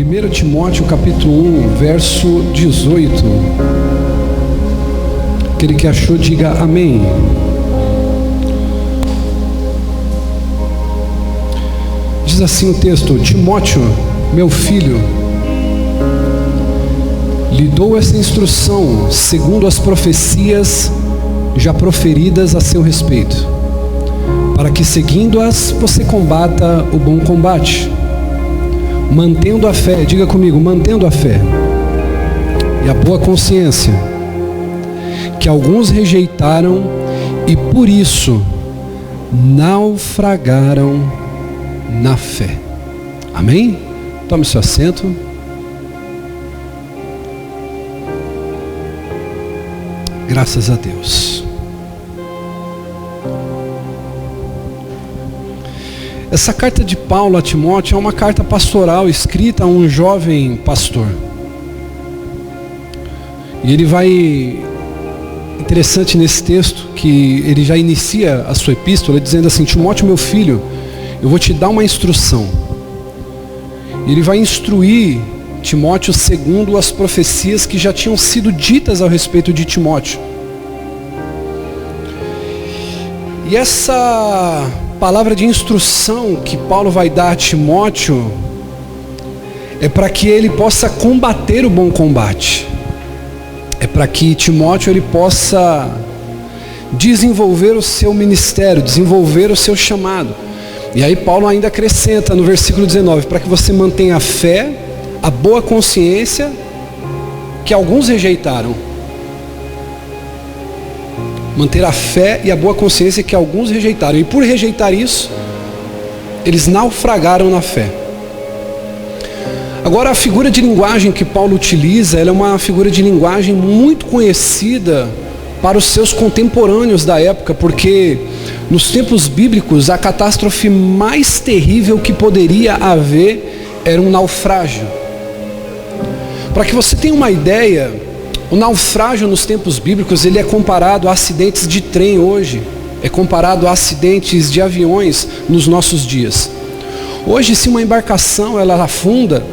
1 Timóteo capítulo 1, verso 18. Aquele que achou, diga amém. Diz assim o texto: Timóteo, meu filho, lhe dou essa instrução segundo as profecias já proferidas a seu respeito, para que seguindo-as você combata o bom combate, mantendo a fé, diga comigo, mantendo a fé e a boa consciência, que alguns rejeitaram e por isso naufragaram na fé. Amém? Tome seu assento. Graças a Deus. Essa carta de Paulo a Timóteo é uma carta pastoral escrita a um jovem pastor. E ele vai, interessante nesse texto, que ele já inicia a sua epístola dizendo assim: Timóteo, meu filho, eu vou te dar uma instrução. Ele vai instruir Timóteo segundo as profecias que já tinham sido ditas ao respeito de Timóteo. E essa palavra de instrução que Paulo vai dar a Timóteo é para que ele possa combater o bom combate. É para que Timóteo ele possa desenvolver o seu ministério, desenvolver o seu chamado. E aí Paulo ainda acrescenta no versículo 19, para que você mantenha a fé, a boa consciência, que alguns rejeitaram. Manter a fé e a boa consciência que alguns rejeitaram. E por rejeitar isso, eles naufragaram na fé. Agora, a figura de linguagem que Paulo utiliza, ela é uma figura de linguagem muito conhecida para os seus contemporâneos da época, porque nos tempos bíblicos a catástrofe mais terrível que poderia haver era um naufrágio. Para que você tenha uma ideia, o naufrágio nos tempos bíblicos ele é comparado a acidentes de trem hoje, é comparado a acidentes de aviões nos nossos dias. Hoje, se uma embarcação ela afunda,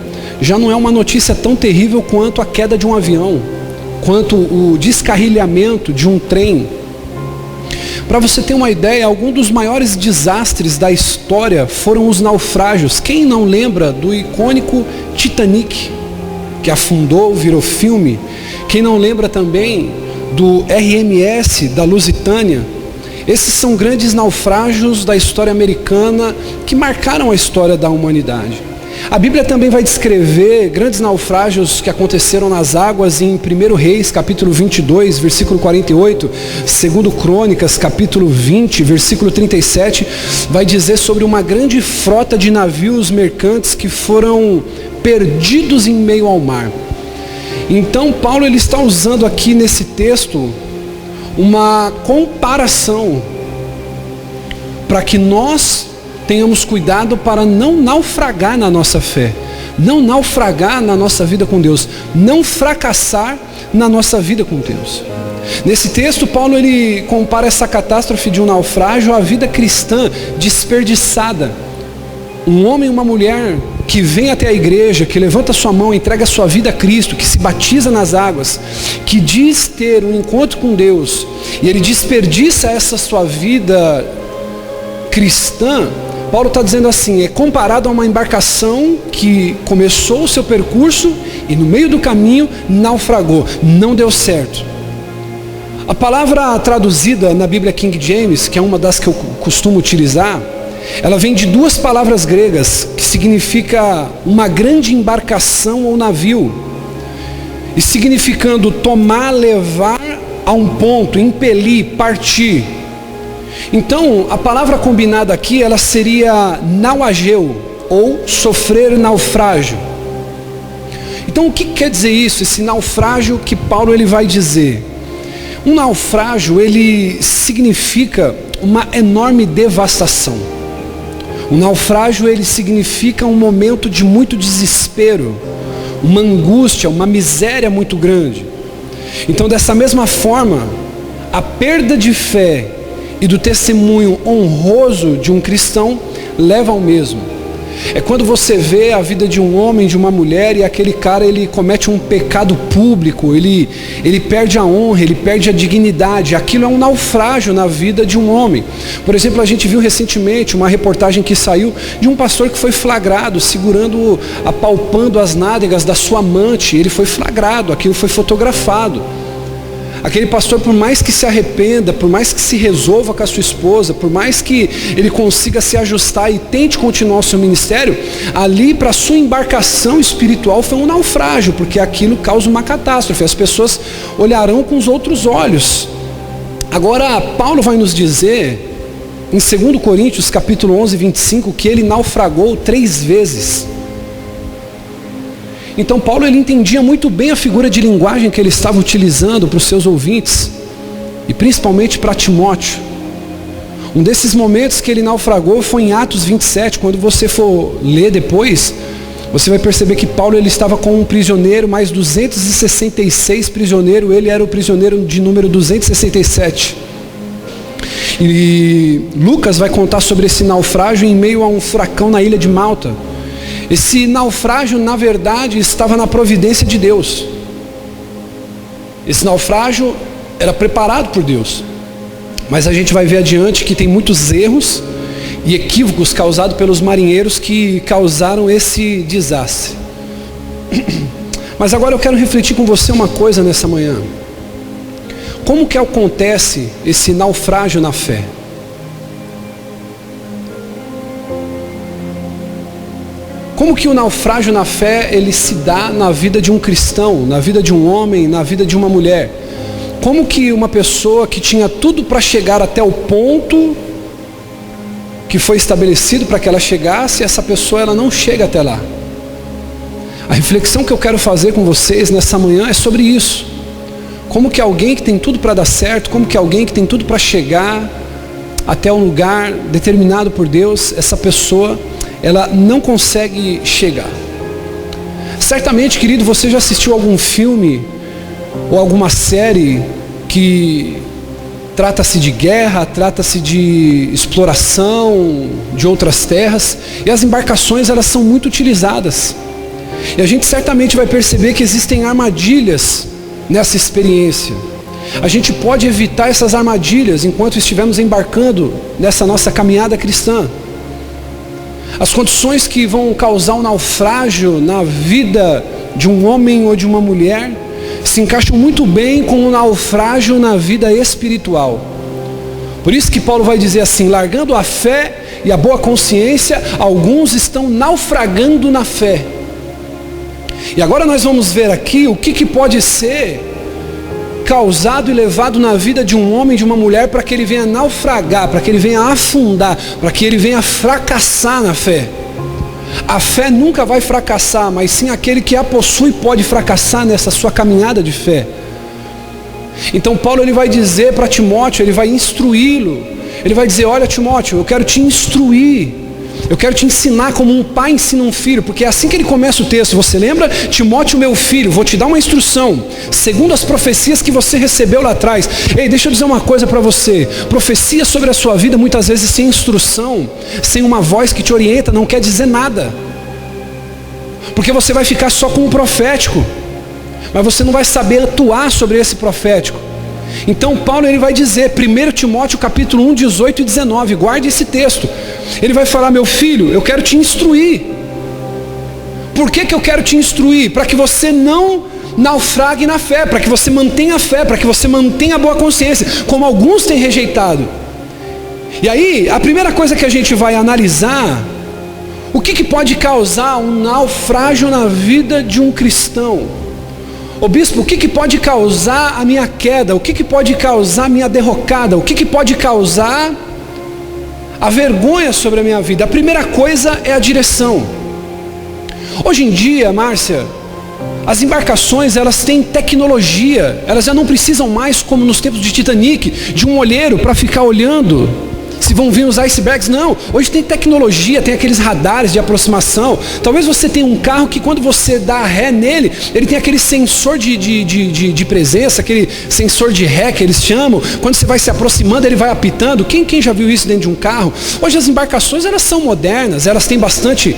já não é uma notícia tão terrível quanto a queda de um avião, quanto o descarrilhamento de um trem. Para você ter uma ideia, alguns dos maiores desastres da história foram os naufrágios. Quem não lembra do icônico Titanic, que afundou, virou filme? Quem não lembra também do RMS da Lusitânia? Esses são grandes naufrágios da história americana que marcaram a história da humanidade. A Bíblia também vai descrever grandes naufrágios que aconteceram nas águas em 1 Reis, capítulo 22, versículo 48, 2 Crônicas, capítulo 20, versículo 37, vai dizer sobre uma grande frota de navios mercantes que foram perdidos em meio ao mar. Então Paulo ele está usando aqui nesse texto uma comparação para que nós tenhamos cuidado para não naufragar na nossa fé, não naufragar na nossa vida com Deus, não fracassar na nossa vida com Deus. Nesse texto, Paulo ele compara essa catástrofe de um naufrágio à vida cristã desperdiçada. Um homem e uma mulher que vem até a igreja, que levanta sua mão, entrega sua vida a Cristo, que se batiza nas águas, que diz ter um encontro com Deus, e ele desperdiça essa sua vida cristã. Paulo está dizendo assim, é comparado a uma embarcação que começou o seu percurso e no meio do caminho naufragou, não deu certo. A palavra traduzida na Bíblia King James, que é uma das que eu costumo utilizar, ela vem de duas palavras gregas, que significa uma grande embarcação ou navio, e significando tomar, levar a um ponto, impelir, partir. Então, a palavra combinada aqui, ela seria nauageu, ou sofrer naufrágio. Então, o que quer dizer isso, esse naufrágio que Paulo ele vai dizer? Um naufrágio, ele significa uma enorme devastação. O naufrágio, ele significa um momento de muito desespero, uma angústia, uma miséria muito grande. Então, dessa mesma forma, a perda de fé e do testemunho honroso de um cristão leva ao mesmo. É quando você vê a vida de um homem, de uma mulher, e aquele cara, ele comete um pecado público, ele perde a honra, ele perde a dignidade. Aquilo é um naufrágio na vida de um homem. Por exemplo, a gente viu recentemente uma reportagem que saiu de um pastor que foi flagrado, apalpando as nádegas da sua amante. Ele foi flagrado, aquilo foi fotografado. Aquele pastor, por mais que se arrependa, por mais que se resolva com a sua esposa, por mais que ele consiga se ajustar e tente continuar o seu ministério, ali para a sua embarcação espiritual foi um naufrágio, porque aquilo causa uma catástrofe, as pessoas olharão com os outros olhos. Agora, Paulo vai nos dizer, em 2 Coríntios capítulo 11, 25, que ele naufragou 3 vezes. Então Paulo, ele entendia muito bem a figura de linguagem que ele estava utilizando para os seus ouvintes, e principalmente para Timóteo. Um desses momentos que ele naufragou foi em Atos 27, quando você for ler depois, você vai perceber que Paulo, ele estava com um prisioneiro, mais 266 prisioneiros, ele era o prisioneiro de número 267. E Lucas vai contar sobre esse naufrágio em meio a um furacão na ilha de Malta. Esse naufrágio, na verdade, estava na providência de Deus. Esse naufrágio era preparado por Deus. Mas a gente vai ver adiante que tem muitos erros e equívocos causados pelos marinheiros que causaram esse desastre. Mas agora eu quero refletir com você uma coisa nessa manhã. Como que acontece esse naufrágio na fé? Como que o naufrágio na fé, ele se dá na vida de um cristão, na vida de um homem, na vida de uma mulher? Como que uma pessoa que tinha tudo para chegar até o ponto que foi estabelecido para que ela chegasse, essa pessoa, ela não chega até lá? A reflexão que eu quero fazer com vocês nessa manhã é sobre isso. Como que alguém que tem tudo para dar certo, como que alguém que tem tudo para chegar até um lugar determinado por Deus, essa pessoa, ela não consegue chegar. Certamente, querido, você já assistiu algum filme ou alguma série que trata-se de guerra, trata-se de exploração de outras terras, e as embarcações, elas são muito utilizadas. E a gente certamente vai perceber que existem armadilhas nessa experiência. A gente pode evitar essas armadilhas enquanto estivermos embarcando nessa nossa caminhada cristã. As condições que vão causar um naufrágio na vida de um homem ou de uma mulher se encaixam muito bem com um naufrágio na vida espiritual. Por isso que Paulo vai dizer assim: largando a fé e a boa consciência, alguns estão naufragando na fé. E agora nós vamos ver aqui o que pode ser causado e levado na vida de um homem e de uma mulher para que ele venha naufragar, para que ele venha afundar, para que ele venha fracassar na fé. A fé nunca vai fracassar, mas sim aquele que a possui pode fracassar nessa sua caminhada de fé. Então Paulo, ele vai dizer para Timóteo, ele vai instruí-lo, ele vai dizer: olha, Timóteo, eu quero te instruir, eu quero te ensinar como um pai ensina um filho, porque é assim que ele começa o texto. Você lembra? Timóteo, meu filho, vou te dar uma instrução, segundo as profecias que você recebeu lá atrás. Ei, deixa eu dizer uma coisa para você: profecia sobre a sua vida, muitas vezes sem instrução, sem uma voz que te orienta, não quer dizer nada, porque você vai ficar só com o profético, mas você não vai saber atuar sobre esse profético. Então Paulo, ele vai dizer, 1 Timóteo capítulo 1, 18 e 19, guarde esse texto. Ele vai falar: meu filho, eu quero te instruir. Por que eu quero te instruir? Para que você não naufrague na fé, para que você mantenha a fé, para que você mantenha a boa consciência, como alguns têm rejeitado. E aí, a primeira coisa que a gente vai analisar, o que pode causar um naufrágio na vida de um cristão? Ô bispo, o que pode causar a minha queda? O que pode causar a minha derrocada? O que pode causar a vergonha sobre a minha vida? A primeira coisa é a direção. Hoje em dia, Márcia, as embarcações, elas têm tecnologia, elas já não precisam mais, como nos tempos de Titanic, de um olheiro para ficar olhando Se vão vir os icebergs, não. Hoje tem tecnologia, tem aqueles radares de aproximação. Talvez você tenha um carro que quando você dá ré nele, ele tem aquele sensor de presença, aquele sensor de ré que eles chamam. Quando você vai se aproximando, ele vai apitando. Quem já viu isso dentro de um carro? Hoje as embarcações, elas são modernas, elas têm bastante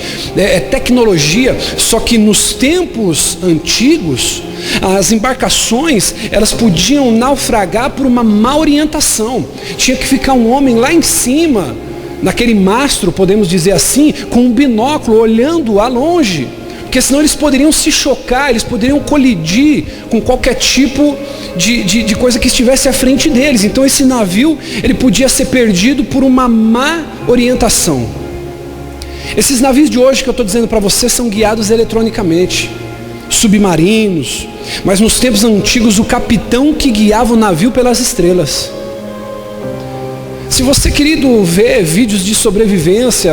tecnologia, só que nos tempos antigos, as embarcações, elas podiam naufragar por uma má orientação. Tinha que ficar um homem lá em cima, naquele mastro, podemos dizer assim, com um binóculo, olhando a longe, porque senão eles poderiam se chocar, eles poderiam colidir com qualquer tipo de coisa que estivesse à frente deles. Então esse navio, ele podia ser perdido por uma má orientação. Esses navios de hoje que eu estou dizendo para você são guiados eletronicamente, submarinos, mas nos tempos antigos o capitão que guiava o navio pelas estrelas. Se você, querido, ver vídeos de sobrevivência,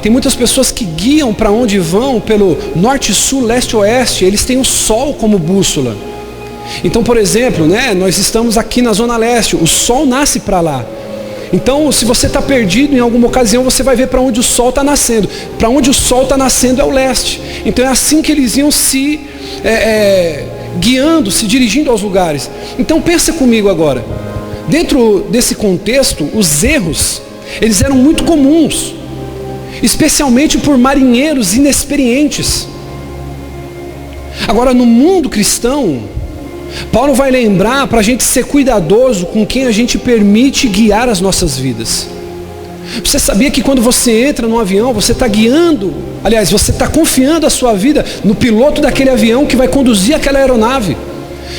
tem muitas pessoas que guiam para onde vão pelo norte, sul, leste, oeste. Eles têm o sol como bússola. Então, por exemplo, nós estamos aqui na Zona Leste, o sol nasce para lá. Então, se você está perdido em alguma ocasião, você vai ver para onde o sol está nascendo. Para onde o sol está nascendo é o leste. Então é assim que eles iam se guiando, se dirigindo aos lugares. Então pensa comigo agora. Dentro desse contexto, os erros, eles eram muito comuns, especialmente por marinheiros inexperientes. Agora, no mundo cristão, Paulo vai lembrar para a gente ser cuidadoso com quem a gente permite guiar as nossas vidas. Você sabia que quando você entra num avião, você está guiando, aliás, você está confiando a sua vida no piloto daquele avião que vai conduzir aquela aeronave.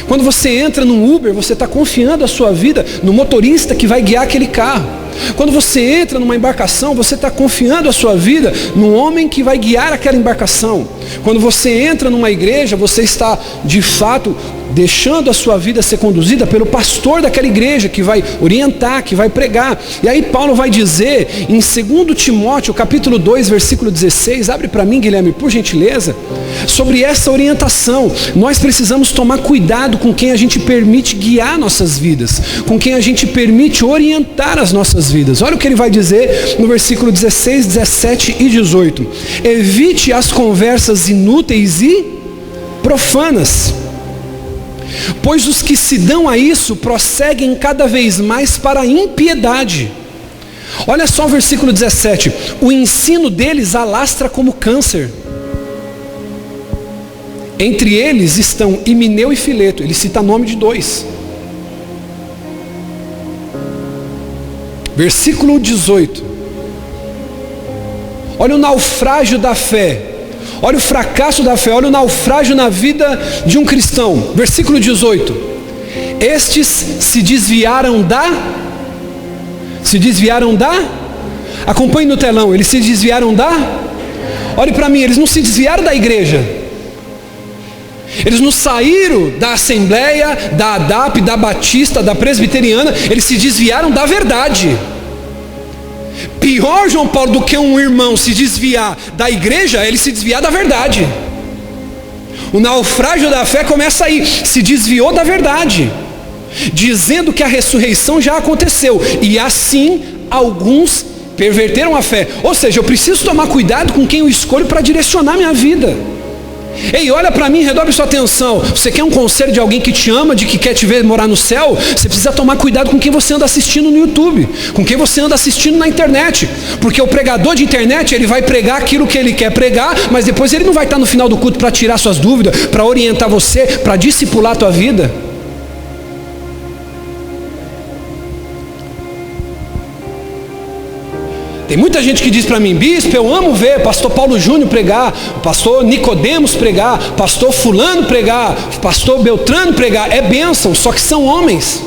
Quando você entra num Uber, você está confiando a sua vida no motorista que vai guiar aquele carro. Quando você entra numa embarcação, você está confiando a sua vida no homem que vai guiar aquela embarcação. Quando você entra numa igreja, você está, de fato, deixando a sua vida ser conduzida pelo pastor daquela igreja, que vai orientar, que vai pregar. E aí Paulo vai dizer, em 2 Timóteo, capítulo 2, versículo 16, abre para mim, Guilherme, por gentileza, sobre essa orientação. Nós precisamos tomar cuidado com quem a gente permite guiar nossas vidas, com quem a gente permite orientar as nossas vidas. Olha o que ele vai dizer no versículo 16, 17 e 18. Evite as conversas inúteis e profanas, pois os que se dão a isso prosseguem cada vez mais para a impiedade. Olha só o versículo 17. O ensino deles alastra como câncer. Entre eles estão Himeneu e Fileto. Ele cita nome de dois. Versículo 18. Olha o naufrágio da fé. Olha o fracasso da fé. Olha o naufrágio na vida de um cristão. Versículo 18. Estes se desviaram da... Acompanhe no telão. Eles se desviaram da... Olhe para mim, eles não se desviaram da igreja. Eles não saíram da Assembleia, da ADAP, da Batista, da Presbiteriana. Eles se desviaram da verdade. Pior, João Paulo, do que um irmão se desviar da igreja, é ele se desviar da verdade. O naufrágio da fé começa aí. Se desviou da verdade, dizendo que a ressurreição já aconteceu. E assim, alguns perverteram a fé. Ou seja, eu preciso tomar cuidado com quem eu escolho para direcionar minha vida. Ei, olha para mim, redobre sua atenção. Você quer um conselho de alguém que te ama, de que quer te ver morar no céu? Você precisa tomar cuidado com quem você anda assistindo no YouTube, com quem você anda assistindo na internet. Porque o pregador de internet, ele vai pregar aquilo que ele quer pregar, mas depois ele não vai estar no final do culto para tirar suas dúvidas, para orientar você, para discipular a tua vida. Tem muita gente que diz para mim: bispo, eu amo ver pastor Paulo Júnior pregar, pastor Nicodemos pregar, pastor fulano pregar, pastor Beltrano pregar. É bênção, só que são homens.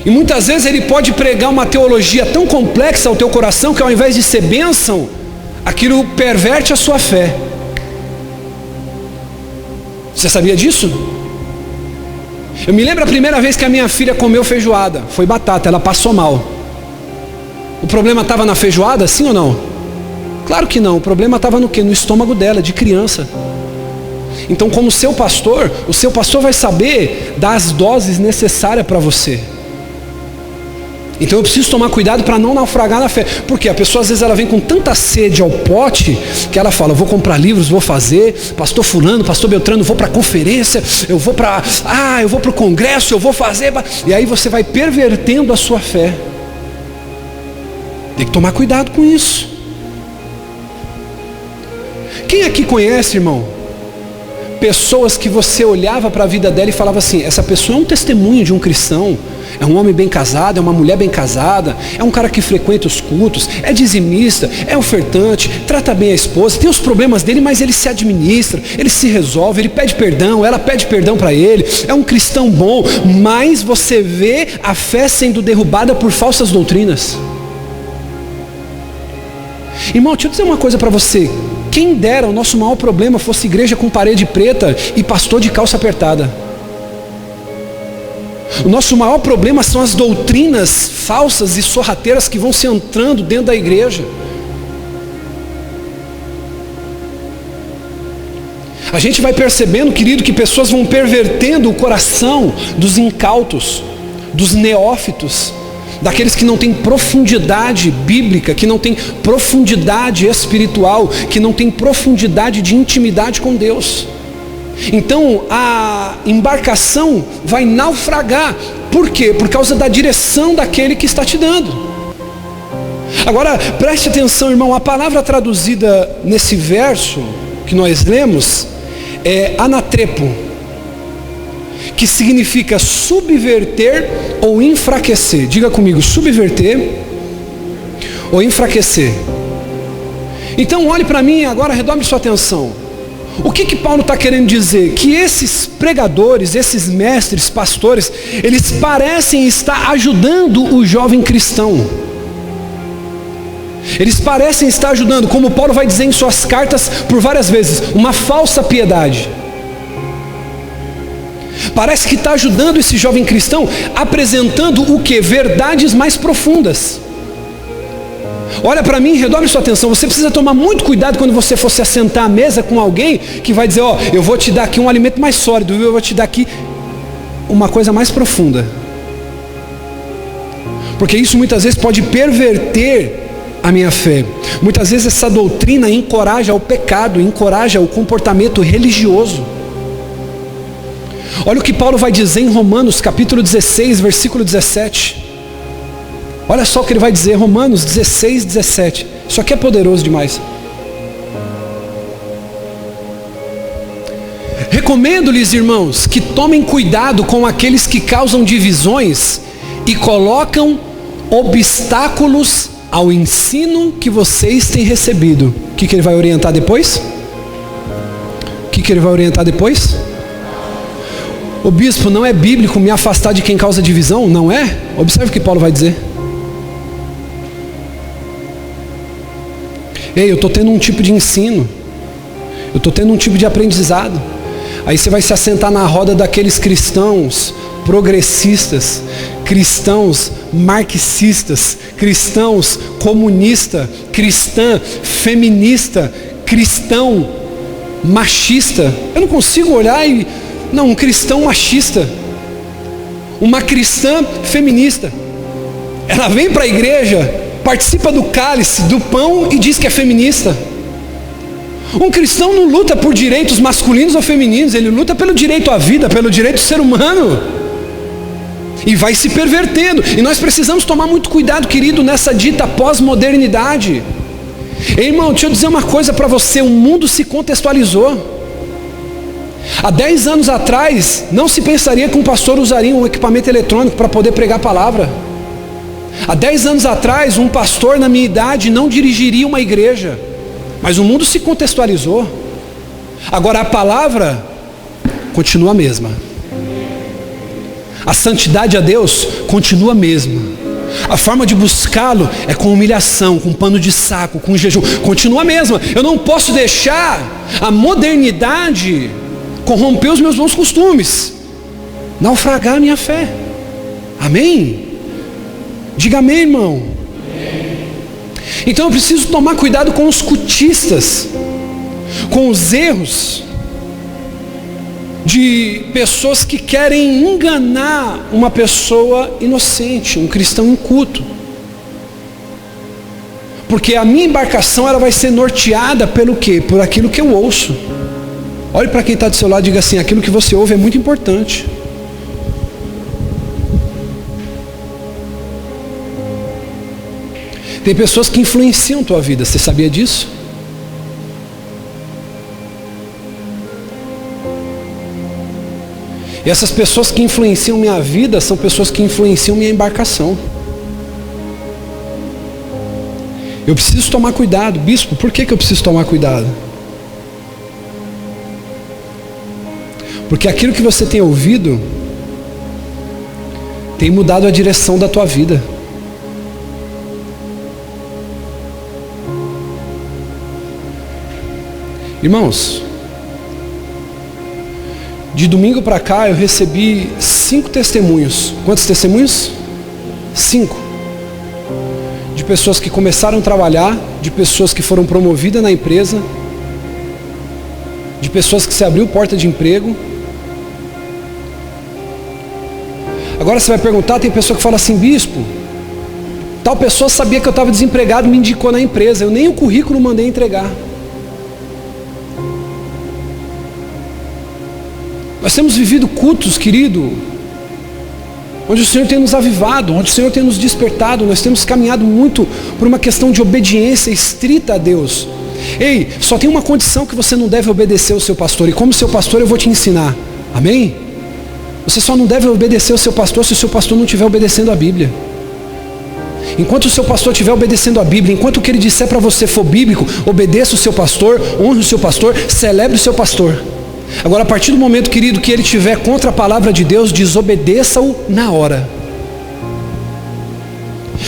E muitas vezes ele pode pregar uma teologia tão complexa ao teu coração que ao invés de ser bênção, aquilo perverte a sua fé. Você sabia disso? Eu me lembro a primeira vez que a minha filha comeu feijoada. Foi batata, ela passou mal. O problema estava na feijoada, sim ou não? Claro que não, o problema estava no quê? No estômago dela, de criança. Então, como seu pastor, o seu pastor vai saber dar as doses necessárias para você. Então eu preciso tomar cuidado para não naufragar na fé. Porque a pessoa às vezes ela vem com tanta sede ao pote que ela fala, vou comprar livros, vou fazer, pastor fulano, pastor Beltrano, vou para a conferência, eu vou para o congresso, eu vou fazer. E aí você vai pervertendo a sua fé. Tem que tomar cuidado com isso. Quem aqui conhece, irmão, pessoas que você olhava para a vida dela e falava assim, essa pessoa é um testemunho de um cristão, é um homem bem casado, é uma mulher bem casada, é um cara que frequenta os cultos, é dizimista, é ofertante, trata bem a esposa, tem os problemas dele, mas ele se administra, ele se resolve, ele pede perdão, ela pede perdão para ele, é um cristão bom, mas você vê a fé sendo derrubada por falsas doutrinas. Irmão, deixa eu dizer uma coisa para você, quem dera o nosso maior problema fosse igreja com parede preta e pastor de calça apertada. O nosso maior problema são as doutrinas falsas e sorrateiras que vão se entrando dentro da igreja. A gente vai percebendo, querido, que pessoas vão pervertendo o coração dos incautos, dos neófitos, daqueles que não têm profundidade bíblica, que não têm profundidade espiritual, que não têm profundidade de intimidade com Deus. Então a embarcação vai naufragar. Por quê? Por causa da direção daquele que está te dando. Agora preste atenção, irmão, a palavra traduzida nesse verso que nós lemos é anatrepo, que significa subverter ou enfraquecer. Diga comigo, subverter ou enfraquecer. Então olhe para mim agora, redobre sua atenção. O que Paulo está querendo dizer? Que esses pregadores, esses mestres, pastores, eles parecem estar ajudando o jovem cristão. Eles parecem estar ajudando, como Paulo vai dizer em suas cartas por várias vezes, uma falsa piedade. Parece que está ajudando esse jovem cristão, apresentando o que? Verdades mais profundas. Olha para mim, redobre sua atenção, você precisa tomar muito cuidado quando você for se assentar à mesa com alguém que vai dizer, eu vou te dar aqui um alimento mais sólido, eu vou te dar aqui uma coisa mais profunda. Porque isso muitas vezes pode perverter a minha fé. Muitas vezes essa doutrina encoraja o pecado, encoraja o comportamento religioso. Olha o que Paulo vai dizer em Romanos capítulo 16, versículo 17. Olha só o que ele vai dizer, Romanos 16, 17. Isso aqui é poderoso demais. Recomendo-lhes, irmãos, que tomem cuidado com aqueles que causam divisões e colocam obstáculos ao ensino que vocês têm recebido. O que ele vai orientar depois? O bispo, não é bíblico me afastar de quem causa divisão? Não é? Observe o que Paulo vai dizer. Ei, eu estou tendo um tipo de ensino, eu estou tendo um tipo de aprendizado. Aí você vai se assentar na roda daqueles cristãos progressistas, cristãos marxistas, cristãos comunistas, cristã feminista, cristão machista. Eu não consigo olhar e... Não, um cristão machista, uma cristã feminista. Ela vem para a igreja, participa do cálice, do pão e diz que é feminista. Um cristão não luta por direitos masculinos ou femininos, ele luta pelo direito à vida, pelo direito do ser humano. E vai se pervertendo. E nós precisamos tomar muito cuidado, querido, nessa dita pós-modernidade. Ei, irmão, deixa eu dizer uma coisa para você, o mundo se contextualizou. Há 10 anos atrás, não se pensaria que um pastor usaria um equipamento eletrônico para poder pregar a palavra. Há 10 anos atrás, um pastor na minha idade não dirigiria uma igreja. Mas o mundo se contextualizou. Agora a palavra continua a mesma. A santidade a Deus continua a mesma. A forma de buscá-lo é com humilhação, com pano de saco, com jejum. Continua a mesma. Eu não posso deixar a modernidade corromper os meus bons costumes, naufragar a minha fé. Amém? Diga amém, irmão. Então eu preciso tomar cuidado com os cultistas, com os erros. de pessoas que querem enganar uma pessoa inocente, um cristão inculto. Porque a minha embarcação ela vai ser norteada pelo quê? Por aquilo que eu ouço. Olhe para quem está do seu lado e diga assim: aquilo que você ouve é muito importante. Tem pessoas que influenciam a tua vida, você sabia disso? E essas pessoas que influenciam minha vida são pessoas que influenciam minha embarcação. Eu preciso tomar cuidado. Bispo, por que eu preciso tomar cuidado? Porque aquilo que você tem ouvido tem mudado a direção da tua vida. Irmãos, de domingo para cá eu recebi 5 testemunhos. Quantos testemunhos? 5. De pessoas que começaram a trabalhar, de pessoas que foram promovidas na empresa, de pessoas que se abriu porta de emprego. Agora você vai perguntar, tem pessoa que fala assim: bispo, tal pessoa sabia que eu estava desempregado, me indicou na empresa, eu nem o currículo mandei entregar. Nós temos vivido cultos, querido, onde o Senhor tem nos avivado, onde o Senhor tem nos despertado. Nós temos caminhado muito por uma questão de obediência estrita a Deus. Ei, só tem uma condição que você não deve obedecer ao seu pastor, e como seu pastor eu vou te ensinar, amém? Você só não deve obedecer ao seu pastor se o seu pastor não estiver obedecendo a Bíblia. Enquanto o seu pastor estiver obedecendo a Bíblia, enquanto o que ele disser para você for bíblico, obedeça o seu pastor, honre o seu pastor, celebre o seu pastor. Agora, a partir do momento, querido, que ele estiver contra a palavra de Deus, desobedeça-o na hora.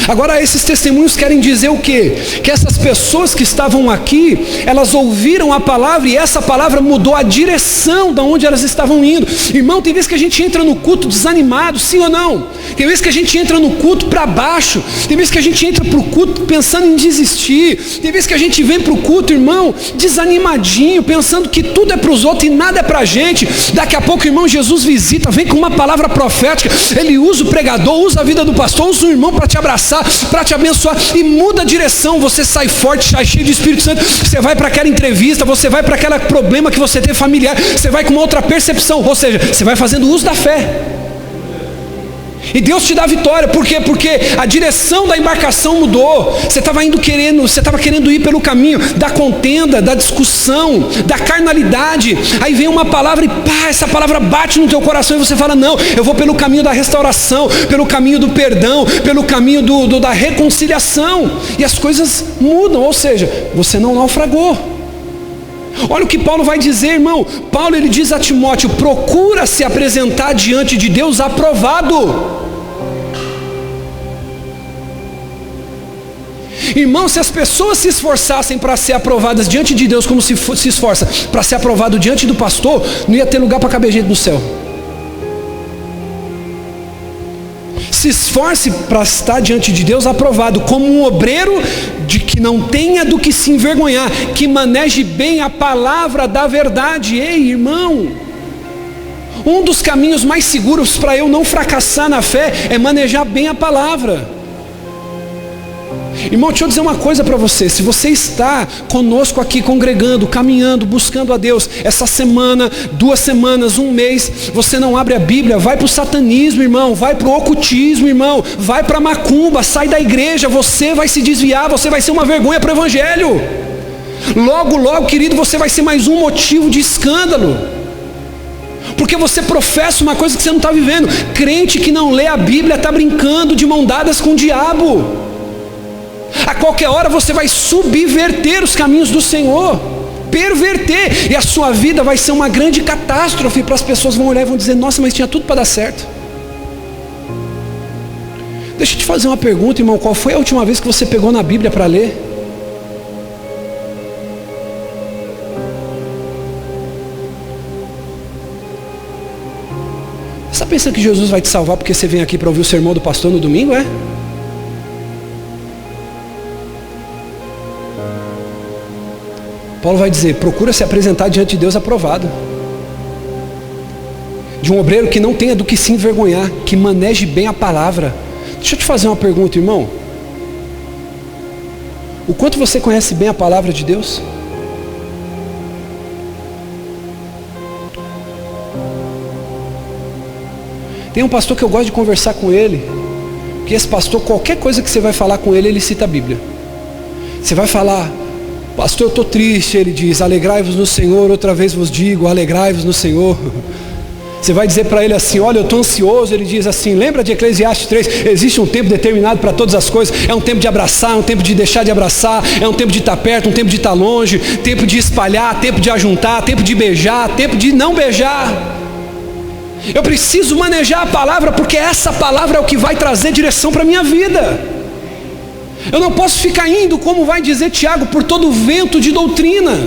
Agora, esses testemunhos querem dizer o quê? Que essas pessoas que estavam aqui, elas ouviram a palavra e essa palavra mudou a direção de onde elas estavam indo. Irmão, tem vezes que a gente entra no culto desanimado, sim ou não? Tem vezes que a gente entra no culto para baixo, tem vezes que a gente entra para o culto pensando em desistir, tem vezes que a gente vem para o culto, irmão, desanimadinho, pensando que tudo é para os outros e nada é para a gente. Daqui a pouco, irmão, Jesus visita, vem com uma palavra profética, ele usa o pregador, usa a vida do pastor, usa o irmão para te abraçar, para te abençoar, e muda a direção. Você sai forte, sai cheio de Espírito Santo, você vai para aquela entrevista, você vai para aquele problema que você tem familiar, você vai com uma outra percepção, ou seja, você vai fazendo uso da fé. E Deus te dá vitória. Por quê? Porque a direção da embarcação mudou. Você estava querendo ir pelo caminho da contenda, da discussão, da carnalidade. Aí vem uma palavra e pá, essa palavra bate no teu coração e você fala: não, eu vou pelo caminho da restauração, pelo caminho do perdão, pelo caminho da reconciliação. E as coisas mudam, ou seja, você não naufragou. Olha o que Paulo vai dizer, irmão. Paulo, ele diz a Timóteo: procura se apresentar diante de Deus aprovado. Irmão, se as pessoas se esforçassem para ser aprovadas diante de Deus como se esforça para ser aprovado diante do pastor, não ia ter lugar para caber gente no céu. Se esforce para estar diante de Deus aprovado, como um obreiro de que não tenha do que se envergonhar, que maneje bem a palavra da verdade. Ei, irmão, um dos caminhos mais seguros para eu não fracassar na fé é manejar bem a palavra. Irmão, deixa eu dizer uma coisa para você. Se você está conosco aqui congregando, caminhando, buscando a Deus, essa semana, 2 semanas, 1 mês, você não abre a Bíblia, vai para o satanismo, irmão, vai para o ocultismo, irmão, vai para a macumba, sai da igreja, você vai se desviar, você vai ser uma vergonha para o evangelho. Logo, logo, querido, você vai ser mais um motivo de escândalo, porque você professa uma coisa que você não está vivendo. Crente que não lê a Bíblia está brincando de mão dadas com o diabo. A qualquer hora você vai subverter os caminhos do Senhor, perverter, e a sua vida vai ser uma grande catástrofe. Para as pessoas vão olhar e vão dizer: nossa, mas tinha tudo para dar certo. Deixa eu te fazer uma pergunta, irmão. Qual foi a última vez que você pegou na Bíblia para ler? Você está pensando que Jesus vai te salvar porque você vem aqui para ouvir o sermão do pastor no domingo, é? Paulo vai dizer: procura se apresentar diante de Deus aprovado. de um obreiro que não tenha do que se envergonhar, que maneje bem a palavra. Deixa eu te fazer uma pergunta, irmão. O quanto você conhece bem a palavra de Deus? Tem um pastor que eu gosto de conversar com ele, que esse pastor, qualquer coisa que você vai falar com ele, ele cita a Bíblia. Você vai falar, pastor, eu estou triste, ele diz, alegrai-vos no Senhor, outra vez vos digo, alegrai-vos no Senhor. Você vai dizer para ele assim, olha, eu estou ansioso, ele diz assim, lembra de Eclesiastes 3, existe um tempo determinado para todas as coisas, é um tempo de abraçar, é um tempo de deixar de abraçar, é um tempo de estar perto, um tempo de estar longe, tempo de espalhar, tempo de ajuntar, tempo de beijar, tempo de não beijar. Eu preciso manejar a palavra, porque essa palavra é o que vai trazer direção para a minha vida. Eu não posso ficar indo, como vai dizer Tiago, por todo o vento de doutrina.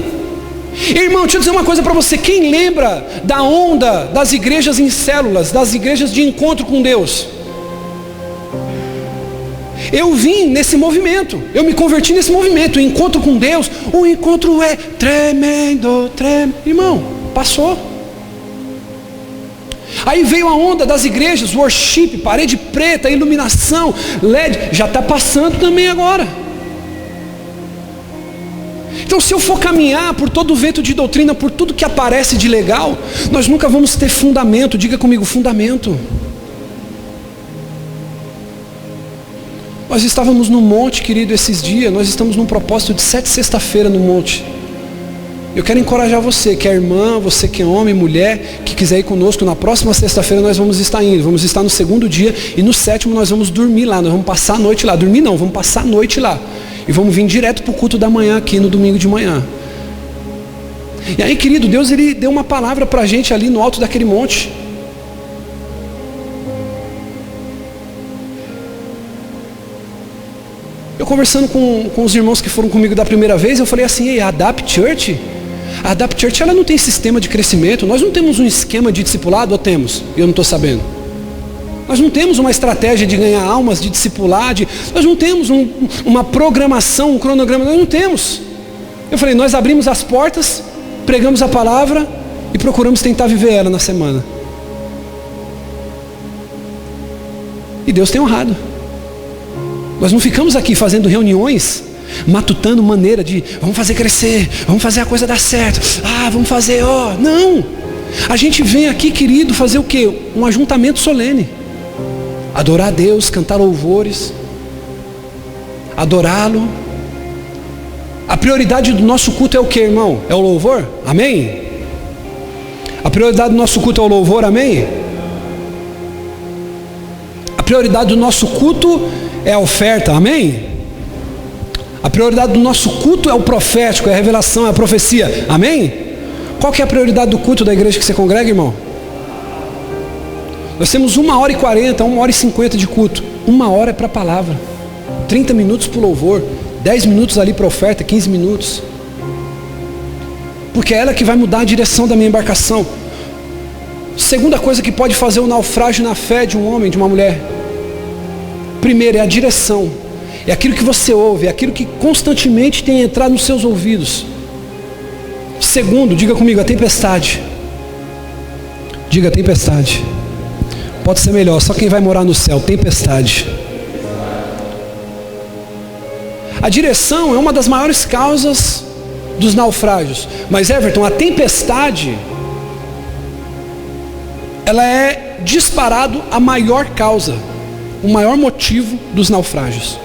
Irmão, deixa eu dizer uma coisa para você. Quem lembra da onda das igrejas em células, das igrejas de encontro com Deus? Eu vim nesse movimento, eu me converti nesse movimento. O encontro com Deus, o encontro é tremendo, tremendo. Irmão, passou. Aí veio a onda das igrejas, worship, parede preta, iluminação, LED, já está passando também agora. Então, se eu for caminhar por todo o vento de doutrina, por tudo que aparece de legal, nós nunca vamos ter fundamento. Diga comigo, fundamento. Nós estávamos no monte, querido, esses dias. Nós estamos num propósito de 7 sexta-feira no monte. Eu quero encorajar você, que é irmã, você que é homem, mulher, que quiser ir conosco. Na próxima sexta-feira nós vamos estar indo. Vamos estar no 2º dia e no 7º nós vamos dormir lá. Nós vamos passar a noite lá. Dormir não, vamos passar a noite lá. E vamos vir direto para o culto da manhã aqui no domingo de manhã. E aí, querido, Deus ele deu uma palavra para a gente ali no alto daquele monte. Eu conversando com os irmãos que foram comigo da primeira vez, eu falei assim, a Adapt Church, ela não tem sistema de crescimento, nós não temos um esquema de discipulado, ou temos? Eu não estou sabendo. Nós não temos uma estratégia de ganhar almas, de discipular, nós não temos uma programação, um cronograma, nós não temos. Eu falei, nós abrimos as portas, pregamos a palavra e procuramos tentar viver ela na semana. E Deus tem honrado. Nós não ficamos aqui fazendo reuniões, matutando maneira de, vamos fazer crescer, vamos fazer a coisa dar certo, vamos fazer, não. A gente vem aqui, querido, fazer o quê? Um ajuntamento solene. Adorar a Deus, cantar louvores, adorá-lo. A prioridade do nosso culto é o que, irmão? É o louvor? Amém? A prioridade do nosso culto é o louvor? Amém? A prioridade do nosso culto é a oferta? Amém? A prioridade do nosso culto é o profético, é a revelação, é a profecia? Amém? Qual que é a prioridade do culto da igreja que você congrega, irmão? Nós temos 1h40, 1h50 de culto. 1 hora é para a palavra, 30 minutos para o louvor, 10 minutos ali para a oferta, 15 minutos. Porque é ela que vai mudar a direção da minha embarcação. Segunda coisa que pode fazer o naufrágio na fé de um homem, de uma mulher. Primeiro é a direção. É aquilo que você ouve, é aquilo que constantemente tem entrado nos seus ouvidos. Segundo, diga comigo, a tempestade. Diga tempestade. Pode ser melhor, só quem vai morar no céu, tempestade. A direção é uma das maiores causas dos naufrágios. Mas Everton, a tempestade, ela é disparado a maior causa, o maior motivo dos naufrágios.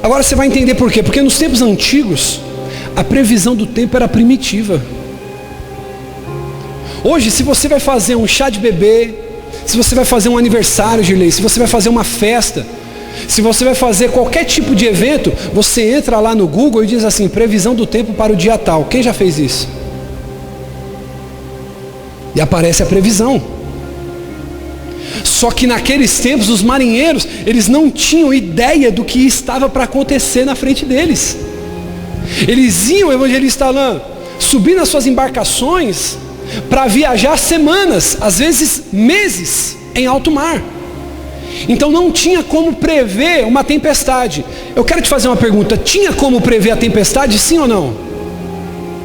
Agora você vai entender por quê. Porque nos tempos antigos, a previsão do tempo era primitiva. Hoje, se você vai fazer um chá de bebê, se você vai fazer um aniversário, Girlei, se você vai fazer uma festa, se você vai fazer qualquer tipo de evento, você entra lá no Google e diz assim, previsão do tempo para o dia tal. Quem já fez isso? E aparece a previsão. Só que naqueles tempos, os marinheiros, eles não tinham ideia do que estava para acontecer na frente deles. Eles iam, evangelista Alain, subir nas suas embarcações para viajar semanas, às vezes meses, em alto mar. Então não tinha como prever uma tempestade. Eu quero te fazer uma pergunta, tinha como prever a tempestade, sim ou não?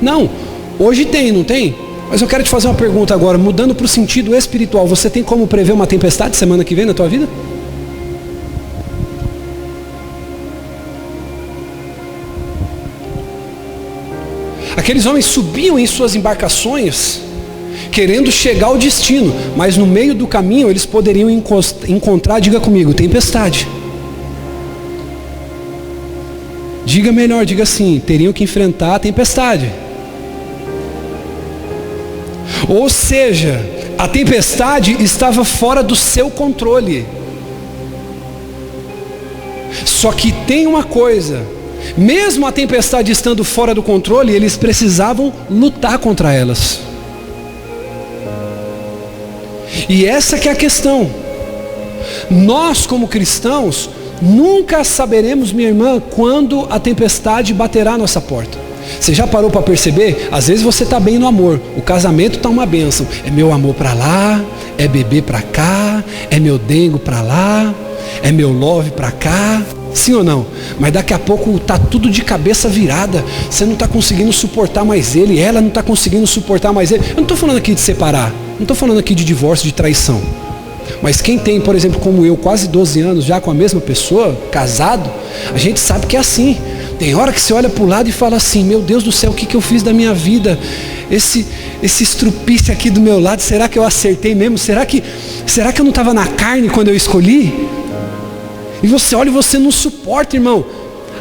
Não. Hoje tem, não tem? Mas eu quero te fazer uma pergunta agora, mudando para o sentido espiritual. Você tem como prever uma tempestade semana que vem na tua vida? Aqueles homens subiam em suas embarcações, querendo chegar ao destino, mas no meio do caminho eles poderiam encontrar, diga comigo, tempestade. Diga melhor, diga assim, teriam que enfrentar a tempestade. Ou seja, a tempestade estava fora do seu controle. Só que tem uma coisa, mesmo a tempestade estando fora do controle, eles precisavam lutar contra elas. E essa que é a questão. Nós, como cristãos, nunca saberemos, minha irmã, quando a tempestade baterá à nossa porta. Você já parou para perceber? Às vezes você está bem no amor, o casamento está uma bênção. É meu amor para lá, é bebê para cá, é meu dengo para lá, é meu love para cá. Sim ou não? Mas daqui a pouco está tudo de cabeça virada. Você não está conseguindo suportar mais ele, ela não está conseguindo suportar mais ele. Eu não estou falando aqui de separar, não estou falando aqui de divórcio, de traição. Mas quem tem, por exemplo, como eu, quase 12 anos já com a mesma pessoa, casado, a gente sabe que é assim. Tem hora que você olha para o lado e fala assim, meu Deus do céu, o que eu fiz da minha vida? Esse estrupício aqui do meu lado, será que eu acertei mesmo? Será que eu não estava na carne quando eu escolhi? E você olha e você não suporta, irmão.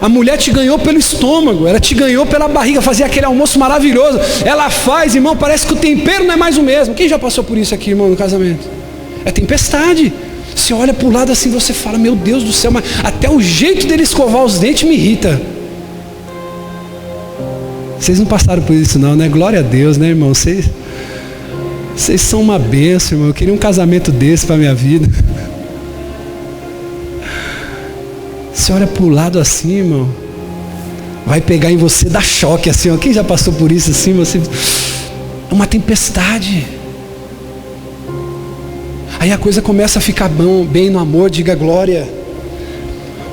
A mulher te ganhou pelo estômago, ela te ganhou pela barriga, fazia aquele almoço maravilhoso. Ela faz, irmão, parece que o tempero não é mais o mesmo. Quem já passou por isso aqui, irmão, no casamento? É tempestade. Você olha para o lado assim, você fala, meu Deus do céu, mas até o jeito dele escovar os dentes me irrita. Vocês não passaram por isso não, né? Glória a Deus, né, irmão? Vocês são uma bênção, irmão. Eu queria um casamento desse para a minha vida. Você olha para o lado assim, irmão, vai pegar em você, dá choque assim, ó. Quem já passou por isso assim? Você... É uma tempestade. Aí a coisa começa a ficar bem no amor, diga glória.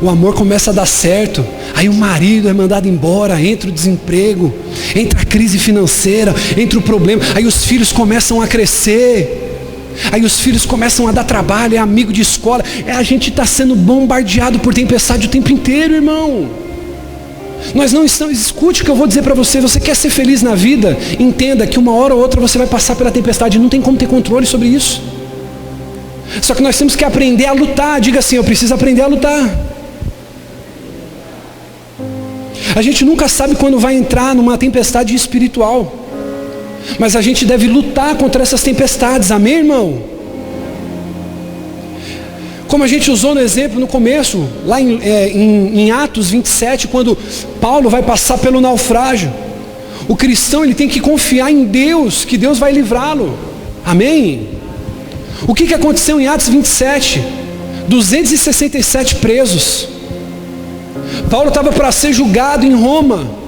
O amor começa a dar certo. Aí o marido é mandado embora, entra o desemprego, entra a crise financeira, entra o problema. Aí os filhos começam a crescer. Aí os filhos começam a dar trabalho, é amigo de escola. A gente está sendo bombardeado por tempestade o tempo inteiro, irmão. Nós não estamos, escute o que eu vou dizer para você. Você quer ser feliz na vida? Entenda que uma hora ou outra você vai passar pela tempestade. Não tem como ter controle sobre isso. Só que nós temos que aprender a lutar. Diga assim, eu preciso aprender a lutar. A gente nunca sabe quando vai entrar numa tempestade espiritual. Mas a gente deve lutar contra essas tempestades, amém, irmão? Como a gente usou no exemplo no começo, lá em Atos 27, quando Paulo vai passar pelo naufrágio, o cristão ele tem que confiar em Deus, que Deus vai livrá-lo, amém? O que aconteceu em Atos 27? 267 presos. Paulo estava para ser julgado em Roma.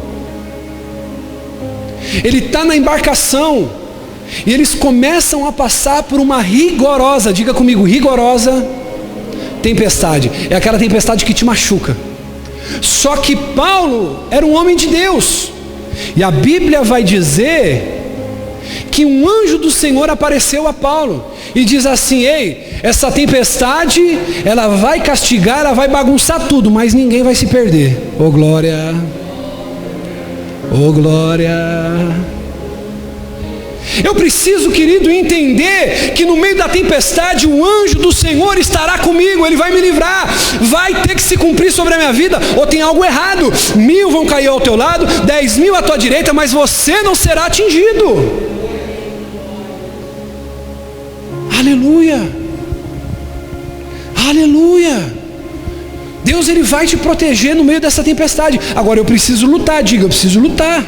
Ele está na embarcação e eles começam a passar por uma rigorosa, diga comigo, rigorosa tempestade. É aquela tempestade que te machuca. Só que Paulo era um homem de Deus, e a Bíblia vai dizer que um anjo do Senhor apareceu a Paulo e diz assim, ei, essa tempestade ela vai castigar, ela vai bagunçar tudo, mas ninguém vai se perder. Ô glória! Oh glória! Eu preciso, querido, entender que no meio da tempestade o anjo do Senhor estará comigo, ele vai me livrar, vai ter que se cumprir sobre a minha vida, ou tem algo errado. 1000 vão cair ao teu lado, 10.000 à tua direita, mas você não será atingido. Aleluia! Aleluia! Deus ele vai te proteger no meio dessa tempestade. Agora eu preciso lutar, diga, eu preciso lutar.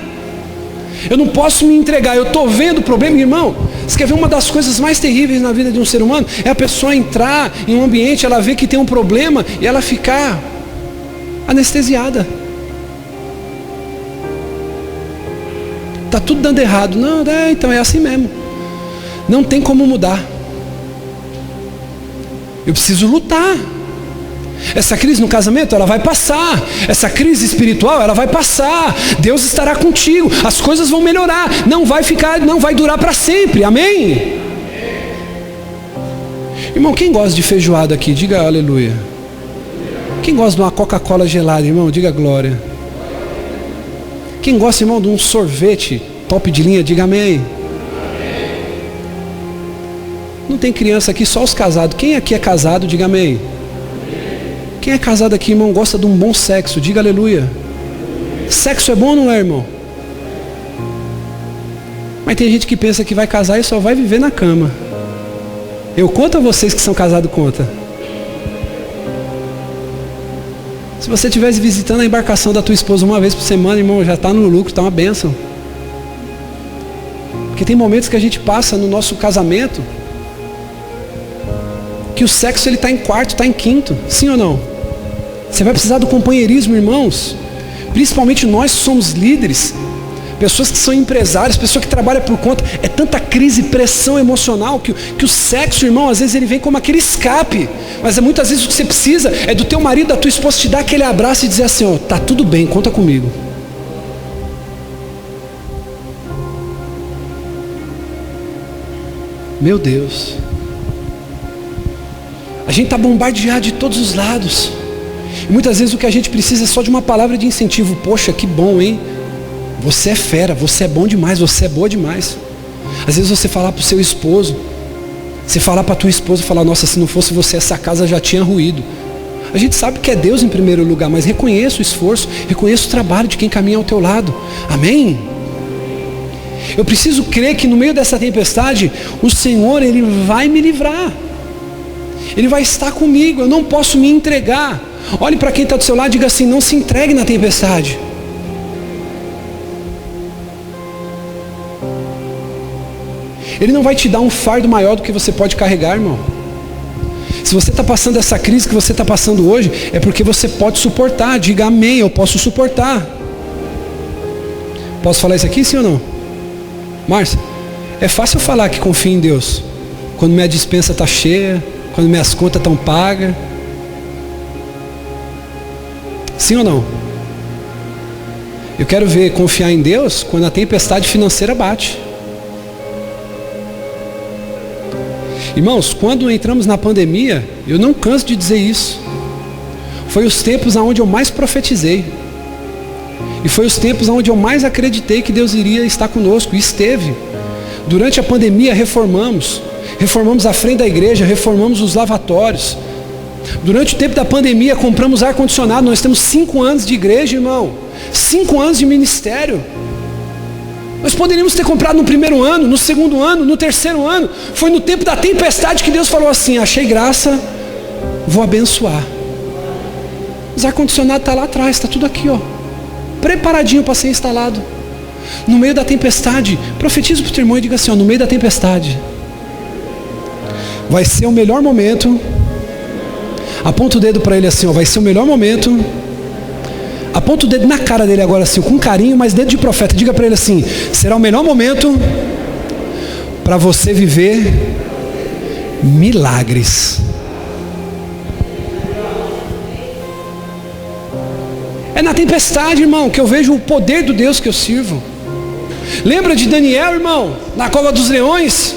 Eu não posso me entregar, eu estou vendo o problema, irmão. Você quer ver uma das coisas mais terríveis na vida de um ser humano? É a pessoa entrar em um ambiente, ela vê que tem um problema e ela ficar anestesiada. Está tudo dando errado. Não, então é assim mesmo. Não tem como mudar. Eu preciso lutar. Essa crise no casamento, ela vai passar. Essa crise espiritual, ela vai passar. Deus estará contigo. As coisas vão melhorar. Não vai durar para sempre. Amém? Irmão, quem gosta de feijoada aqui? Diga aleluia. Quem gosta de uma Coca-Cola gelada, irmão? Diga glória. Quem gosta, irmão, de um sorvete top de linha? Diga amém. Não tem criança aqui, só os casados. Quem aqui é casado? Diga amém. Quem é casado aqui, irmão, gosta de um bom sexo? Diga aleluia. Sexo é bom ou não é, irmão? Mas tem gente que pensa que vai casar e só vai viver na cama. Eu conto a vocês que são casados, conta. Se você estivesse visitando a embarcação da tua esposa uma vez por semana, irmão, já está no lucro, está uma bênção. Porque tem momentos que a gente passa no nosso casamento que o sexo ele está em quarto, está em quinto, sim ou não? Você vai precisar do companheirismo, irmãos. Principalmente nós que somos líderes, pessoas que são empresários, pessoas que trabalham por conta. É tanta crise, pressão emocional que o sexo, irmão, às vezes ele vem como aquele escape. Mas muitas vezes o que você precisa é do teu marido, da tua esposa te dar aquele abraço e dizer assim, ó, tá tudo bem, conta comigo. Meu Deus. A gente está bombardeado de todos os lados. E muitas vezes o que a gente precisa é só de uma palavra de incentivo. Poxa, que bom, hein? Você é fera, você é bom demais, você é boa demais. Às vezes você falar para o seu esposo, você falar para a tua esposa, falar, nossa, se não fosse você, essa casa já tinha ruído. A gente sabe que é Deus em primeiro lugar, mas reconheça o esforço, reconheça o trabalho de quem caminha ao teu lado. Amém? Eu preciso crer que no meio dessa tempestade, o Senhor, Ele vai me livrar. Ele vai estar comigo, eu não posso me entregar. Olhe para quem está do seu lado e diga assim, não se entregue na tempestade. Ele não vai te dar um fardo maior do que você pode carregar, irmão. Se você está passando essa crise que você está passando hoje, é porque você pode suportar. Diga amém, eu posso suportar. Posso falar isso aqui, sim ou não? Márcia, é fácil falar que confio em Deus quando minha despensa está cheia, quando minhas contas estão pagas. Sim ou não? Eu quero ver confiar em Deus quando a tempestade financeira bate. Irmãos, quando entramos na pandemia, eu não canso de dizer isso. Foi os tempos onde eu mais profetizei. E foi os tempos onde eu mais acreditei que Deus iria estar conosco. E esteve. Durante a pandemia reformamos a frente da igreja, reformamos os lavatórios. Durante o tempo da pandemia compramos ar-condicionado. Nós temos 5 anos de igreja, irmão. 5 anos de ministério. Nós poderíamos ter comprado no primeiro ano, no segundo ano, no terceiro ano. Foi no tempo da tempestade que Deus falou assim, achei graça, vou abençoar. Os ar-condicionado está lá atrás, está tudo aqui, ó, preparadinho para ser instalado. No meio da tempestade, profetiza para o teu irmão e diga assim, ó, no meio da tempestade, vai ser o melhor momento. Aponta o dedo para ele assim, ó, vai ser o melhor momento. Aponta o dedo na cara dele agora assim, com carinho, mas dedo de profeta. Diga para ele assim, será o melhor momento para você viver milagres. É na tempestade, irmão, que eu vejo o poder do Deus que eu sirvo. Lembra de Daniel, irmão, na cova dos leões?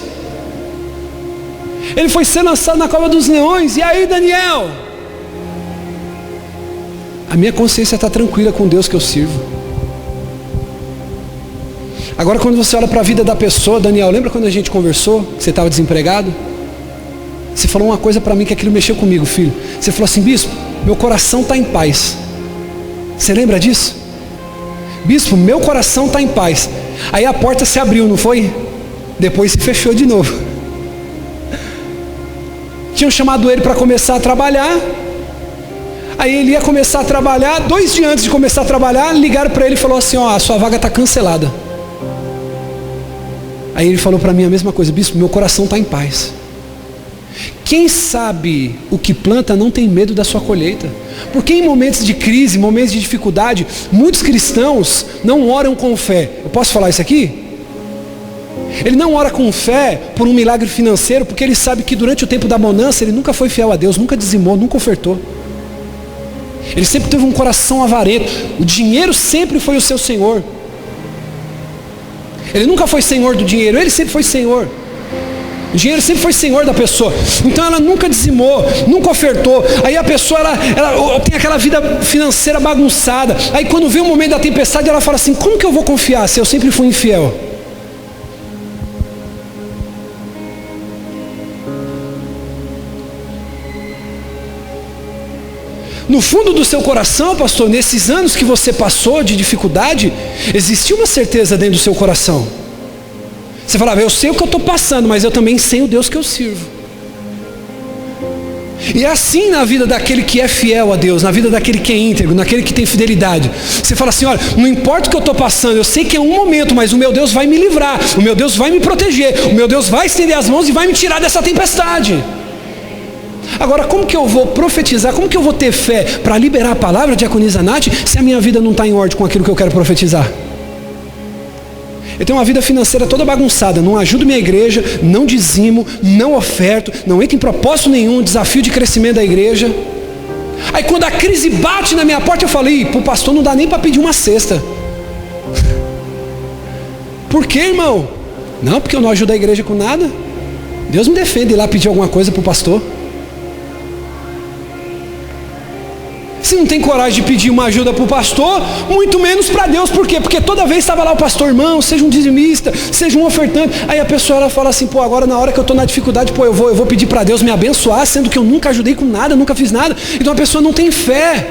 Ele foi ser lançado na cova dos leões. E aí, Daniel? A minha consciência está tranquila com o Deus que eu sirvo. Agora quando você olha para a vida da pessoa, Daniel, lembra quando a gente conversou, que você estava desempregado? Você falou uma coisa para mim que aquilo mexeu comigo, filho. Você falou assim, bispo, meu coração está em paz. Você lembra disso? Bispo, meu coração está em paz. Aí a porta se abriu, não foi? Depois se fechou de novo. Tinham chamado ele para começar a trabalhar. Aí ele ia começar a trabalhar, 2 dias antes de começar a trabalhar, ligaram para ele e falou assim, ó, a sua vaga está cancelada. Aí ele falou para mim a mesma coisa, bispo, meu coração está em paz. Quem sabe o que planta não tem medo da sua colheita. Porque em momentos de crise, momentos de dificuldade, muitos cristãos não oram com fé. Eu posso falar isso aqui? Ele não ora com fé por um milagre financeiro, porque ele sabe que durante o tempo da bonança, ele nunca foi fiel a Deus, nunca dizimou, nunca ofertou. Ele sempre teve um coração avarento. O dinheiro sempre foi o seu senhor. Ele nunca foi senhor do dinheiro, ele sempre foi senhor. O dinheiro sempre foi senhor da pessoa. Então ela nunca dizimou, nunca ofertou. Aí a pessoa ela tem aquela vida financeira bagunçada. Aí quando vem o momento da tempestade, ela fala assim: como que eu vou confiar se eu sempre fui infiel? No fundo do seu coração, pastor, nesses anos que você passou de dificuldade, existiu uma certeza dentro do seu coração. Você falava: eu sei o que eu estou passando, mas eu também sei o Deus que eu sirvo. E é assim na vida daquele que é fiel a Deus, na vida daquele que é íntegro, naquele que tem fidelidade. Você fala assim: olha, não importa o que eu estou passando, eu sei que é um momento, mas o meu Deus vai me livrar, o meu Deus vai me proteger, o meu Deus vai estender as mãos e vai me tirar dessa tempestade. Agora, como que eu vou profetizar, como que eu vou ter fé para liberar a palavra, diaconisa Nath, se a minha vida não está em ordem com aquilo que eu quero profetizar? Eu tenho uma vida financeira toda bagunçada, não ajudo minha igreja, não dizimo, não oferto, não entro em propósito nenhum, desafio de crescimento da igreja. Aí quando a crise bate na minha porta, eu falo: para o pastor não dá nem para pedir uma cesta. Por quê, irmão? Não, porque eu não ajudo a igreja com nada. Deus me defende ir lá pedir alguma coisa para o pastor. Se não tem coragem de pedir uma ajuda para o pastor, muito menos para Deus. Por quê? Porque toda vez estava lá o pastor: irmão, seja um dizimista, seja um ofertante. Aí a pessoa ela fala assim: pô, agora na hora que eu estou na dificuldade, pô, eu vou pedir para Deus me abençoar, sendo que eu nunca ajudei com nada, nunca fiz nada. Então a pessoa não tem fé.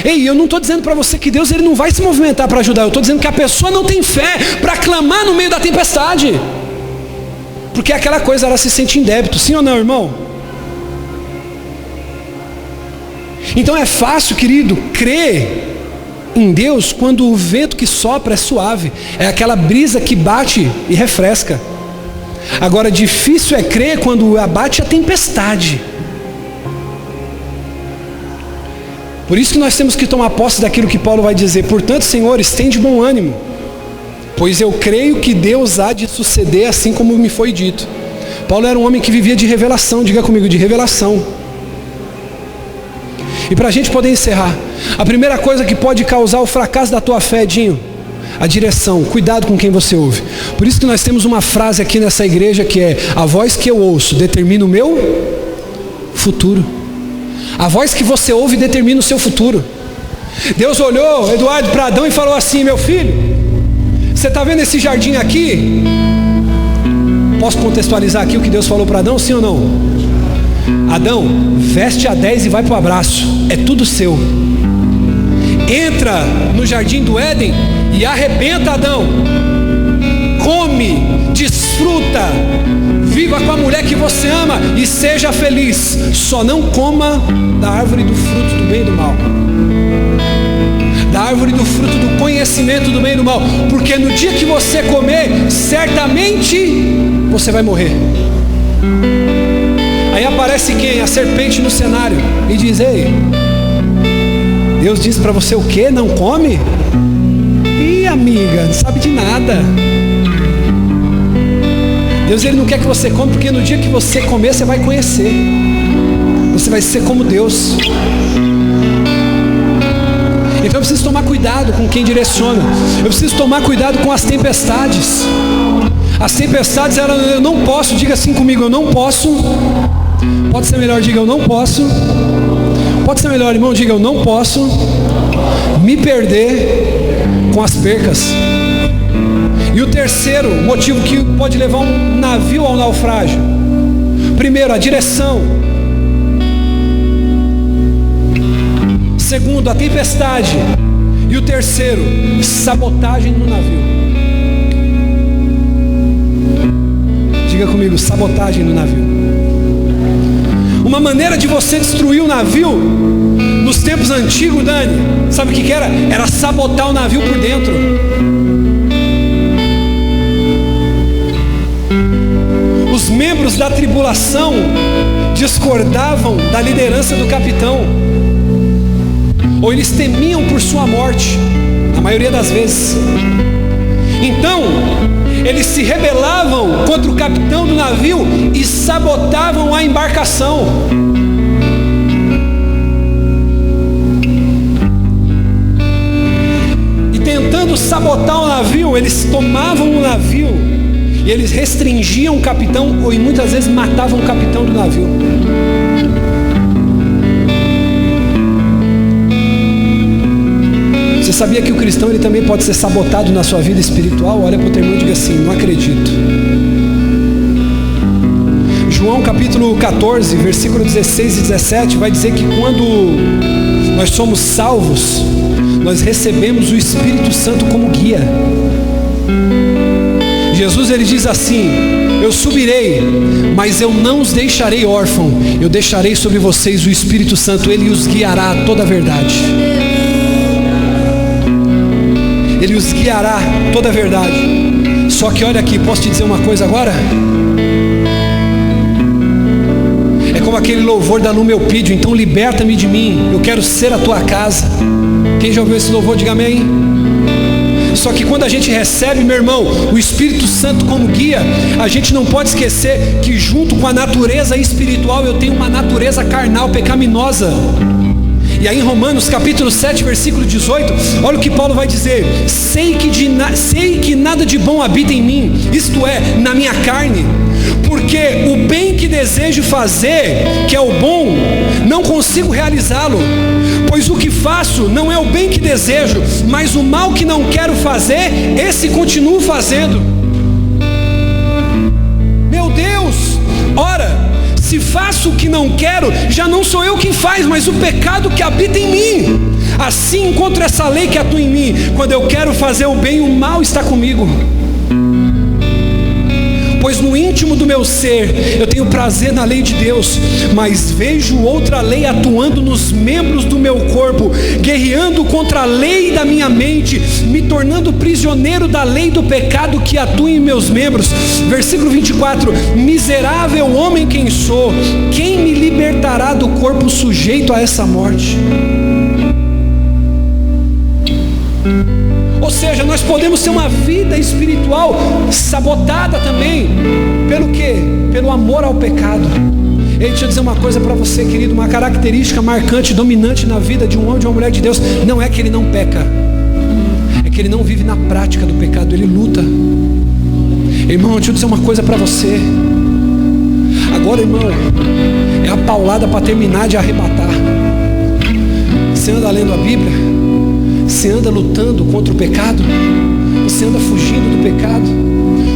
Ei, eu não estou dizendo para você que Deus ele não vai se movimentar para ajudar. Eu estou dizendo que a pessoa não tem fé para clamar no meio da tempestade. Porque aquela coisa, ela se sente em débito. Sim ou não, irmão? Então é fácil, querido, crer em Deus quando o vento que sopra é suave. É aquela brisa que bate e refresca. Agora, difícil é crer quando abate a tempestade. Por isso que nós temos que tomar posse daquilo que Paulo vai dizer: portanto, senhores, tende bom ânimo, pois eu creio que Deus há de suceder assim como me foi dito. Paulo era um homem que vivia de revelação. Diga comigo: de revelação. E para a gente poder encerrar, a primeira coisa que pode causar o fracasso da tua fé, Dinho, a direção. Cuidado com quem você ouve. Por isso que nós temos uma frase aqui nessa igreja que é: a voz que eu ouço determina o meu futuro. A voz que você ouve determina o seu futuro. Deus olhou, Eduardo, para Adão e falou assim: meu filho, você está vendo esse jardim aqui? Posso contextualizar aqui o que Deus falou para Adão, sim ou não? Adão, veste a 10 e vai para o abraço, é tudo seu. Entra no jardim do Éden e arrebenta, Adão. Come, desfruta, viva com a mulher que você ama e seja feliz. Só não coma da árvore do fruto do bem e do mal, da árvore do fruto do conhecimento do bem e do mal, porque no dia que você comer, certamente você vai morrer. Aí aparece quem? A serpente no cenário e diz: ei, Deus disse para você o quê? Não come? Ih, amiga, não sabe de nada. Deus ele não quer que você come, porque no dia que você comer, você vai conhecer. Você vai ser como Deus. Então eu preciso tomar cuidado com quem direciona. Eu preciso tomar cuidado com as tempestades. As tempestades, eu não posso. Diga assim comigo: eu não posso. Pode ser melhor, diga: eu não posso. Pode ser melhor, irmão, diga: eu não posso me perder com as percas. E o terceiro motivo que pode levar um navio ao naufrágio: primeiro, a direção. Segundo, a tempestade. E o terceiro, sabotagem no navio. Diga comigo: sabotagem no navio. Uma maneira de você destruir o navio nos tempos antigos, Dani, sabe o que era? Era sabotar o navio por dentro. Os membros da tribulação discordavam da liderança do capitão, ou eles temiam por sua morte, na maioria das vezes. Então eles se rebelavam contra o capitão do navio e sabotavam a embarcação. sabotar o navio, eles tomavam o navio e eles restringiam o capitão, ou muitas vezes matavam o capitão do navio. Você sabia que o cristão ele também pode ser sabotado na sua vida espiritual? Olha para o teu irmão e diga assim: não acredito. João capítulo 14, versículo 16 e 17 vai dizer que quando nós somos salvos, nós recebemos o Espírito Santo como guia. Jesus ele diz assim: eu subirei, mas eu não os deixarei órfãos, eu deixarei sobre vocês o Espírito Santo, ele os guiará a toda a verdade. Ele os guiará a toda a verdade. Só que olha aqui, posso te dizer uma coisa agora? É como aquele louvor da Lumelpídio: então liberta-me de mim, eu quero ser a tua casa. Quem já ouviu esse louvor, diga amém. Só que quando a gente recebe, meu irmão, o Espírito Santo como guia, a gente não pode esquecer que junto com a natureza espiritual eu tenho uma natureza carnal, pecaminosa. E aí em Romanos capítulo 7, versículo 18, olha o que Paulo vai dizer: sei que nada de bom habita em mim, isto é, na minha carne, porque o bem que desejo fazer, que é o bom, não consigo realizá-lo. Pois o que faço não é o bem que desejo, mas o mal que não quero fazer, esse continuo fazendo. Meu Deus, ora, se faço o que não quero, já não sou eu quem faz, mas o pecado que habita em mim. Assim encontro essa lei que atua em mim: quando eu quero fazer o bem, o mal está comigo. Pois no íntimo do meu ser eu tenho prazer na lei de Deus, mas vejo outra lei atuando nos membros do meu corpo, guerreando contra a lei da minha mente, me tornando prisioneiro da lei do pecado que atua em meus membros. Versículo 24: miserável homem quem sou, quem me libertará do corpo sujeito a essa morte? Ou seja, nós podemos ter uma vida espiritual sabotada também. Pelo quê? Pelo amor ao pecado. E deixa eu dizer uma coisa para você, querido: uma característica marcante, dominante na vida de um homem e de uma mulher de Deus, não é que ele não peca, é que ele não vive na prática do pecado, ele luta. Irmão, deixa eu dizer uma coisa para você. Agora, irmão, é a paulada para terminar de arrebatar. Você anda lendo a Bíblia? Você anda lutando contra o pecado? Você anda fugindo do pecado?